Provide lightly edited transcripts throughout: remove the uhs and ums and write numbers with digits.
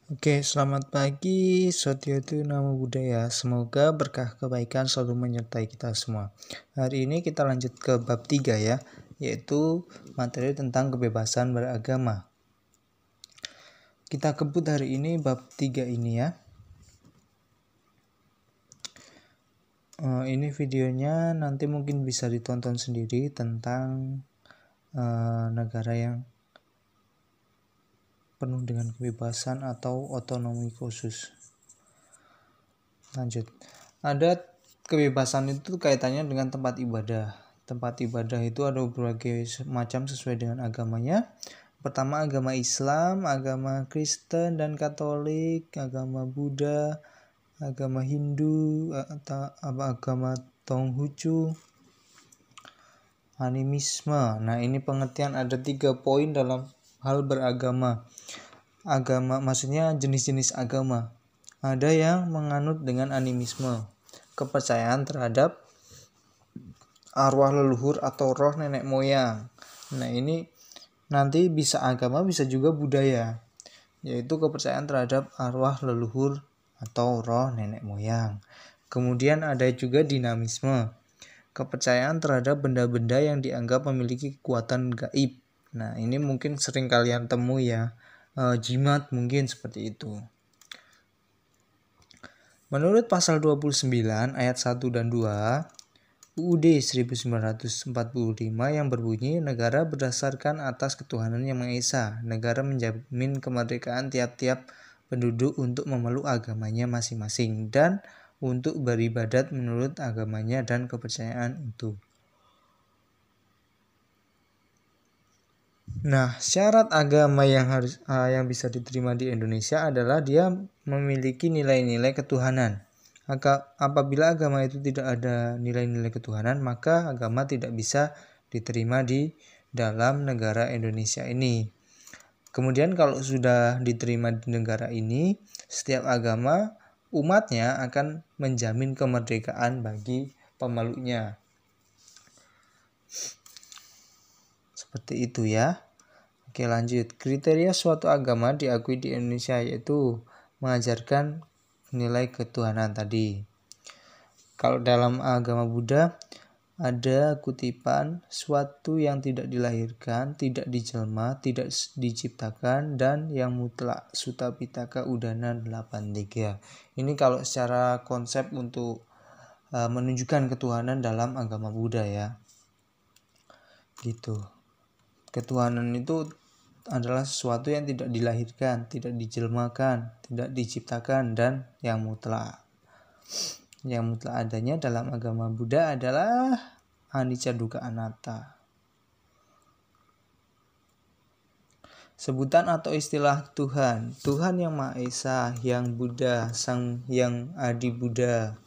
Oke, selamat pagi, Sotiotu Namo Buddhaya. Semoga berkah kebaikan selalu menyertai kita semua. Hari ini kita lanjut ke bab 3 ya, yaitu materi tentang kebebasan beragama. Kita kebut hari ini bab 3 ini ya. Ini videonya nanti mungkin bisa ditonton sendiri tentang negara yang penuh dengan kebebasan atau otonomi khusus. Lanjut. Ada kebebasan itu kaitannya dengan tempat ibadah. Tempat ibadah itu ada berbagai macam sesuai dengan agamanya. Pertama agama Islam, agama Kristen dan Katolik, agama Buddha, agama Hindu, atau agama Tonghucu, animisme. Nah, ini pengertian ada 3 poin dalam hal beragama. Agama maksudnya jenis-jenis agama. Ada yang menganut dengan animisme, kepercayaan terhadap arwah leluhur atau roh nenek moyang. Nah, ini nanti bisa agama, bisa juga budaya, yaitu kepercayaan terhadap arwah leluhur atau roh nenek moyang. Kemudian ada juga dinamisme, kepercayaan terhadap benda-benda yang dianggap memiliki kekuatan gaib. Nah, ini mungkin sering kalian temui ya, jimat mungkin seperti itu. Menurut pasal 29 ayat 1 dan 2 UUD 1945 yang berbunyi negara berdasarkan atas ketuhanan yang Maha Esa, negara menjamin kemerdekaan tiap-tiap penduduk untuk memeluk agamanya masing-masing dan untuk beribadat menurut agamanya dan kepercayaan itu. Nah, syarat agama yang bisa diterima di Indonesia adalah dia memiliki nilai-nilai ketuhanan. Apabila agama itu tidak ada nilai-nilai ketuhanan, maka agama tidak bisa diterima di dalam negara Indonesia ini. Kemudian kalau sudah diterima di negara ini, setiap agama umatnya akan menjamin kemerdekaan bagi pemeluknya. Seperti itu ya. Oke, lanjut. Kriteria suatu agama diakui di Indonesia yaitu mengajarkan nilai ketuhanan tadi. Kalau dalam agama Buddha ada kutipan suatu yang tidak dilahirkan, tidak dijelma, tidak diciptakan, dan yang mutlak. Sutta Pitaka Udana 83. Ini kalau secara konsep untuk menunjukkan ketuhanan dalam agama Buddha ya. Gitu. Ketuhanan itu adalah sesuatu yang tidak dilahirkan, tidak dijelmakan, tidak diciptakan, dan yang mutlak. Yang mutlak adanya dalam agama Buddha adalah anicca dukkha anatta. Sebutan atau istilah Tuhan, Tuhan yang Maha Esa, yang Buddha, Sang yang Adi Buddha,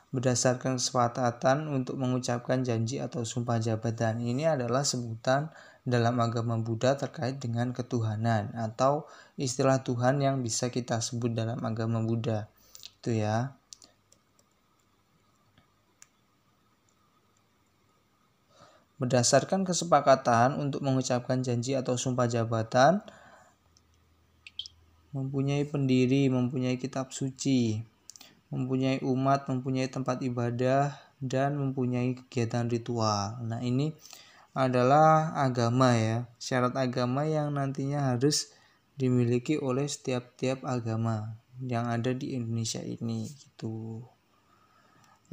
berdasarkan kesepakatan untuk mengucapkan janji atau sumpah jabatan. Ini adalah sebutan dalam agama Buddha terkait dengan ketuhanan atau istilah Tuhan yang bisa kita sebut dalam agama Buddha. Itu ya. Berdasarkan kesepakatan untuk mengucapkan janji atau sumpah jabatan, mempunyai pendiri, mempunyai kitab suci, mempunyai umat, mempunyai tempat ibadah, dan mempunyai kegiatan ritual. Nah, ini adalah agama ya, syarat agama yang nantinya harus dimiliki oleh setiap agama yang ada di Indonesia ini gitu.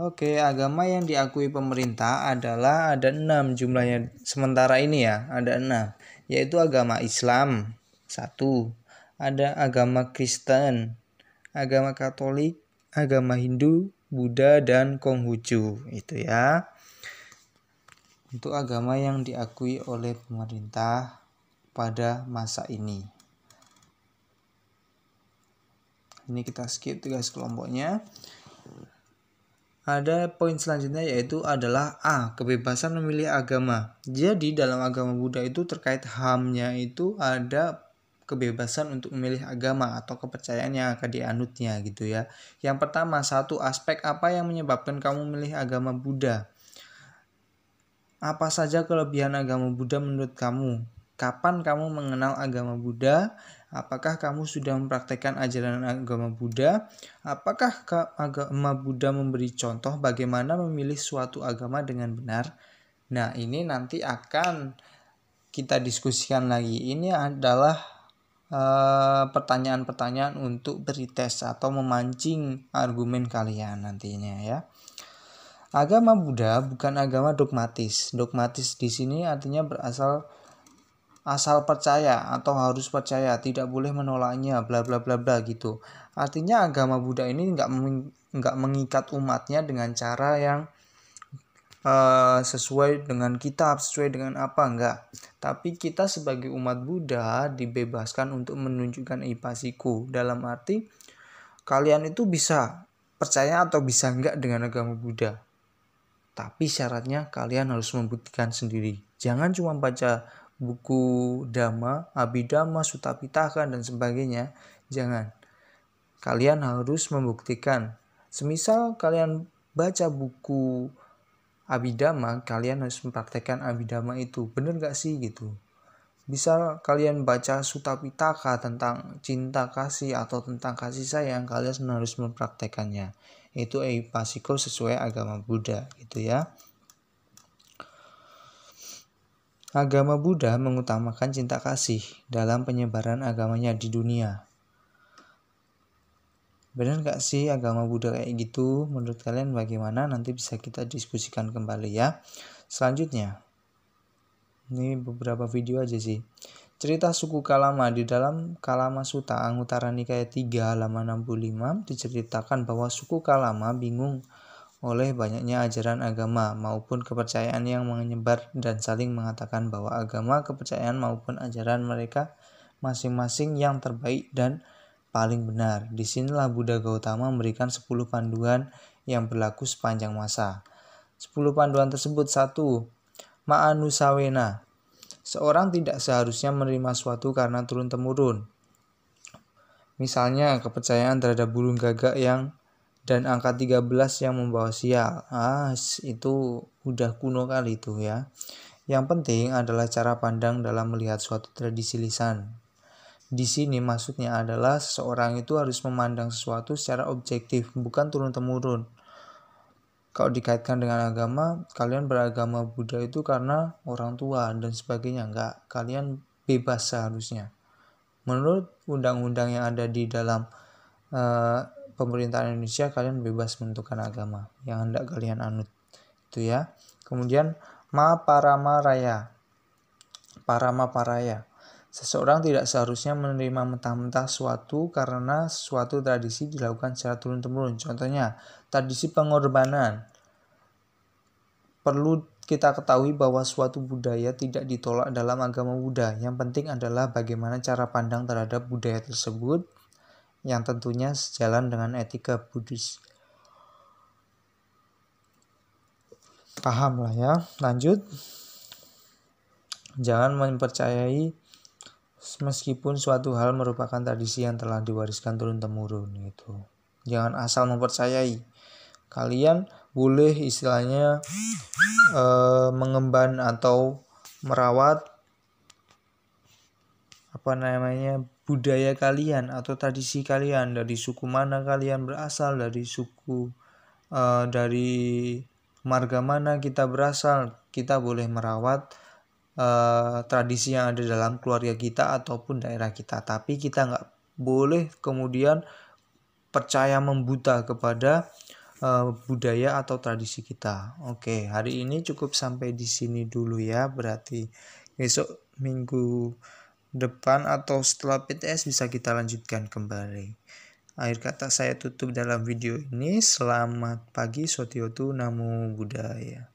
Oke, agama yang diakui pemerintah adalah ada 6 jumlahnya sementara ini ya, ada 6, yaitu agama Islam 1, ada agama Kristen, agama Katolik, agama Hindu, Buddha, dan Konghucu, itu ya. Untuk agama yang diakui oleh pemerintah pada masa ini. Ini kita skip tugas kelompoknya. Ada poin selanjutnya yaitu adalah A. Kebebasan memilih agama. Jadi dalam agama Buddha itu terkait HAM-nya itu ada kebebasan untuk memilih agama atau kepercayaan yang akan dianutnya gitu ya. Yang pertama, satu aspek apa yang menyebabkan kamu memilih agama Buddha? Apa saja kelebihan agama Buddha menurut kamu? Kapan kamu mengenal agama Buddha? Apakah kamu sudah mempraktekkan ajaran agama Buddha? Apakah agama Buddha memberi contoh bagaimana memilih suatu agama dengan benar? Nah, ini nanti akan kita diskusikan lagi. Ini adalah pertanyaan-pertanyaan untuk pretest atau memancing argumen kalian nantinya ya. Agama Buddha bukan agama dogmatis. Dogmatis di sini artinya asal percaya atau harus percaya, tidak boleh menolaknya, bla bla bla bla gitu. Artinya agama Buddha ini nggak mengikat umatnya dengan cara yang sesuai dengan kitab, sesuai dengan apa, enggak. Tapi kita sebagai umat Buddha dibebaskan untuk menunjukkan ipasiku. Dalam arti kalian itu bisa percaya atau bisa enggak dengan agama Buddha. Tapi syaratnya kalian harus membuktikan sendiri. Jangan cuma baca buku Dhamma, Abhidhamma, Sutta Pitaka dan sebagainya. Jangan. Kalian harus membuktikan. Semisal kalian baca buku Abhidhamma, kalian harus mempraktekkan Abhidhamma itu. Bener gak sih gitu? Bisa kalian baca Sutta Pitaka tentang cinta kasih atau tentang kasih sayang, kalian harus mempraktekannya. Itu ipasiko sesuai agama Buddha gitu ya. Agama Buddha mengutamakan cinta kasih dalam penyebaran agamanya di dunia. Benar gak sih agama Buddha kayak gitu? Menurut kalian bagaimana? Nanti bisa kita diskusikan kembali ya. Selanjutnya, ini beberapa video aja sih. Cerita suku Kalama di dalam Kalama Sutta Anguttara Nikaya 3 halaman 65 diceritakan bahwa suku Kalama bingung oleh banyaknya ajaran agama maupun kepercayaan yang menyebar dan saling mengatakan bahwa agama, kepercayaan maupun ajaran mereka masing-masing yang terbaik dan paling benar. Disinilah Buddha Gautama memberikan 10 panduan yang berlaku sepanjang masa. 10 panduan tersebut: 1. Ma'anusawena. Seorang tidak seharusnya menerima suatu karena turun-temurun. Misalnya kepercayaan terhadap burung gagak dan angka 13 yang membawa sial. Itu udah kuno kali itu ya. Yang penting adalah cara pandang dalam melihat suatu tradisi lisan. Di sini maksudnya adalah seseorang itu harus memandang sesuatu secara objektif, bukan turun-temurun. Kalau dikaitkan dengan agama, kalian beragama Buddha itu karena orang tua dan sebagainya. Enggak, kalian bebas seharusnya. Menurut undang-undang yang ada di dalam pemerintahan Indonesia, kalian bebas menentukan agama yang hendak kalian anut. Itu ya. Kemudian Parama Paraya. Seseorang tidak seharusnya menerima mentah-mentah suatu karena suatu tradisi dilakukan secara turun-temurun. Contohnya, tradisi pengorbanan. Perlu kita ketahui bahwa suatu budaya tidak ditolak dalam agama Buddha. Yang penting adalah bagaimana cara pandang terhadap budaya tersebut yang tentunya sejalan dengan etika Buddhis. Paham lah ya. Lanjut. Jangan mempercayai meskipun suatu hal merupakan tradisi yang telah diwariskan turun-temurun gitu. Jangan asal mempercayai. Kalian boleh istilahnya mengemban atau merawat budaya kalian atau tradisi kalian, dari suku mana kalian berasal, dari suku dari marga mana kita berasal. Kita boleh merawat tradisi yang ada dalam keluarga kita ataupun daerah kita, tapi kita nggak boleh kemudian percaya membuta kepada budaya atau tradisi kita. Oke, hari ini cukup sampai di sini dulu ya. Berarti besok minggu depan atau setelah PTS bisa kita lanjutkan kembali. Akhir kata saya tutup dalam video ini. Selamat pagi, Sotiotu, Namo Buddhaya.